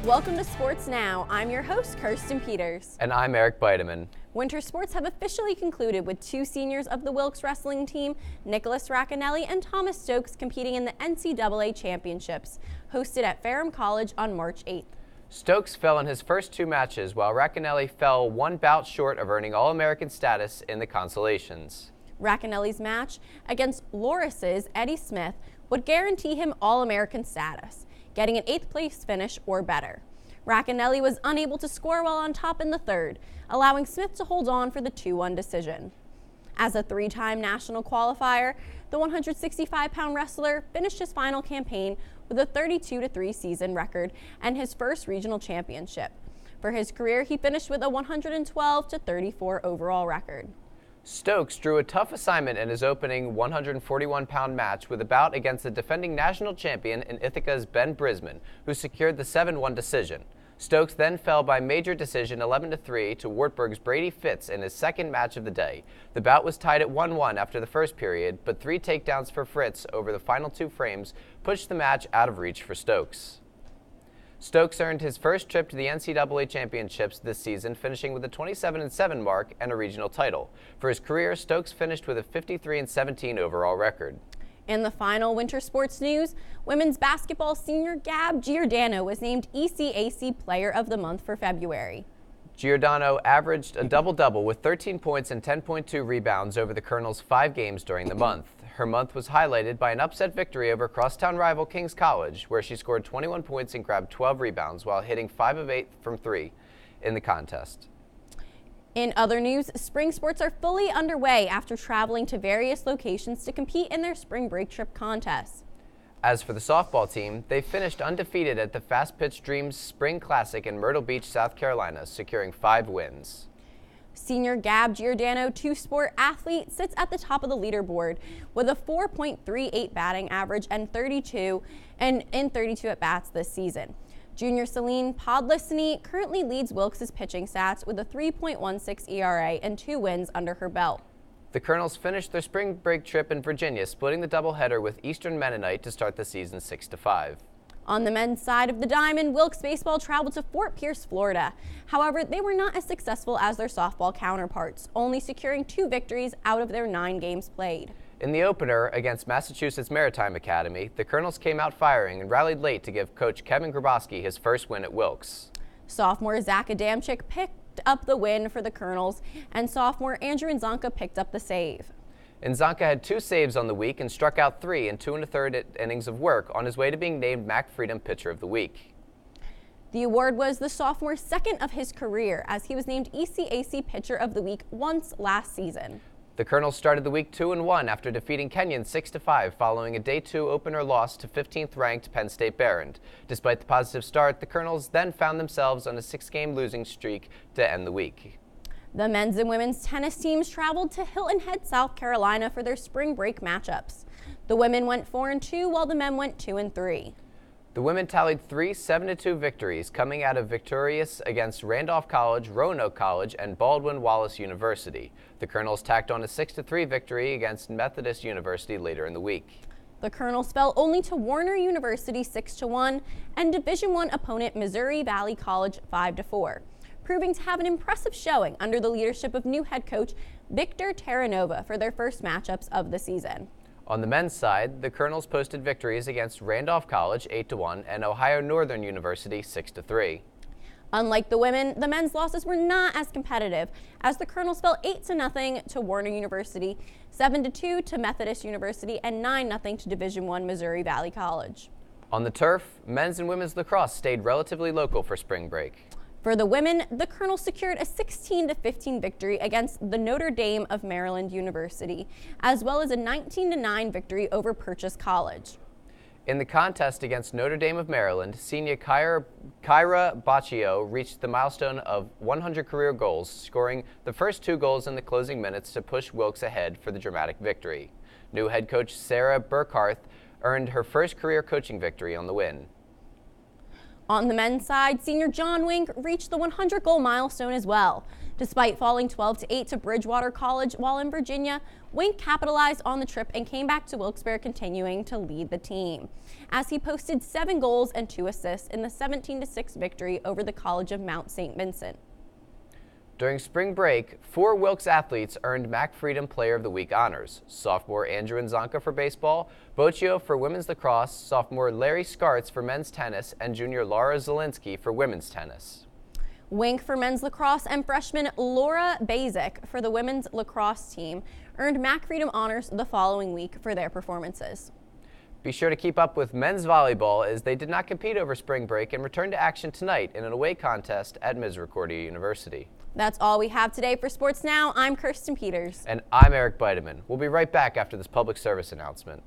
Welcome to Sports Now. I'm your host, Kirsten Peters. And I'm Eric Beideman. Winter sports have officially concluded with two seniors of the Wilkes wrestling team, Nicholas Racanelli and Thomas Stokes, competing in the NCAA championships, hosted at Ferrum College on March 8th. Stokes fell in his first two matches, while Racanelli fell one bout short of earning All-American status in the consolations. Racanelli's match against Loris's Eddie Smith would guarantee him All-American status, getting an 8th place finish or better. Racanelli was unable to score while on top in the third, allowing Smith to hold on for the 2-1 decision. As a three-time national qualifier, the 165-pound wrestler finished his final campaign with a 32-3 season record and his first regional championship. For his career, he finished with a 112-34 overall record. Stokes drew a tough assignment in his opening 141-pound match with a bout against the defending national champion in Ithaca's Ben Brisman, who secured the 7-1 decision. Stokes then fell by major decision 11-3 to Wartburg's Brady Fitz in his second match of the day. The bout was tied at 1-1 after the first period, but 3 takedowns for Fritz over the final 2 frames pushed the match out of reach for Stokes. Stokes earned his first trip to the NCAA championships this season, finishing with a 27-7 mark and a regional title. For his career, Stokes finished with a 53-17 overall record. In the final winter sports news, women's basketball senior Gab Giordano was named ECAC Player of the Month for February. Giordano averaged a double-double with 13 points and 10.2 rebounds over the Colonel's 5 games during the month. Her month was highlighted by an upset victory over crosstown rival Kings College, where she scored 21 points and grabbed 12 rebounds while hitting 5 of 8 from 3 in the contest. In other news, spring sports are fully underway after traveling to various locations to compete in their spring break trip contests. As for the softball team, they finished undefeated at the Fast Pitch Dreams Spring Classic in Myrtle Beach, South Carolina, securing 5 wins. Senior Gab Giordano, 2-sport athlete, sits at the top of the leaderboard with a 4.38 batting average and 32 at-bats this season. Junior Celine Podlissany currently leads Wilkes' pitching stats with a 3.16 ERA and 2 wins under her belt. The Colonels finished their spring break trip in Virginia, splitting the doubleheader with Eastern Mennonite to start the season 6-5. On the men's side of the diamond, Wilkes baseball traveled to Fort Pierce, Florida. However, they were not as successful as their softball counterparts, only securing 2 victories out of their 9 games played. In the opener against Massachusetts Maritime Academy, the Colonels came out firing and rallied late to give coach Kevin Grabowski his first win at Wilkes. Sophomore Zach Adamczyk picked up the win for the Colonels, and sophomore Andrew Nzanka picked up the save. Nzanka had 2 saves on the week and struck out 3 in 2 1/3 innings of work on his way to being named Mac Freedom Pitcher of the Week. The award was the sophomore's second of his career, as he was named ECAC Pitcher of the Week once last season. The Colonels started the week 2-1 after defeating Kenyon 6-5 following a Day 2 opener loss to 15th-ranked Penn State Behrend. Despite the positive start, the Colonels then found themselves on a 6-game losing streak to end the week. The men's and women's tennis teams traveled to Hilton Head, South Carolina for their spring break matchups. The women went 4-2 while the men went 2-3. The women tallied 3 7-2 victories, coming out of victorious against Randolph College, Roanoke College, and Baldwin Wallace University. The Colonels tacked on a 6-3 victory against Methodist University later in the week. The Colonels fell only to Warner University 6-1 and Division I opponent Missouri Valley College 5-4. Proving to have an impressive showing under the leadership of new head coach Victor Terranova for their first matchups of the season. On the men's side, the Colonels posted victories against Randolph College 8-1 and Ohio Northern University 6-3. Unlike the women, the men's losses were not as competitive, as the Colonels fell 8-0 to Warner University, 7-2 to Methodist University, and 9-0 to Division I Missouri Valley College. On the turf, men's and women's lacrosse stayed relatively local for spring break. For the women, the Colonels secured a 16-15 victory against the Notre Dame of Maryland University, as well as a 19-9 victory over Purchase College. In the contest against Notre Dame of Maryland, senior Kyra Baccio reached the milestone of 100 career goals, scoring the first 2 goals in the closing minutes to push Wilkes ahead for the dramatic victory. New head coach Sarah Burkhardt earned her first career coaching victory on the win. On the men's side, senior John Wink reached the 100-goal milestone as well. Despite falling 12-8 to Bridgewater College while in Virginia, Wink capitalized on the trip and came back to Wilkes-Barre, continuing to lead the team, as he posted 7 goals and 2 assists in the 17-6 victory over the College of Mount St. Vincent. During spring break, 4 Wilkes athletes earned Mac Freedom Player of the Week honors. Sophomore Andrew Nzanka for baseball, Boccio for women's lacrosse, sophomore Larry Skartz for men's tennis, and junior Laura Zielinski for women's tennis. Wink for men's lacrosse and freshman Laura Basic for the women's lacrosse team earned Mac Freedom honors the following week for their performances. Be sure to keep up with men's volleyball, as they did not compete over spring break and return to action tonight in an away contest at Misericordia University. That's all we have today for Sports Now. I'm Kirsten Peters. And I'm Eric Beideman. We'll be right back after this public service announcement.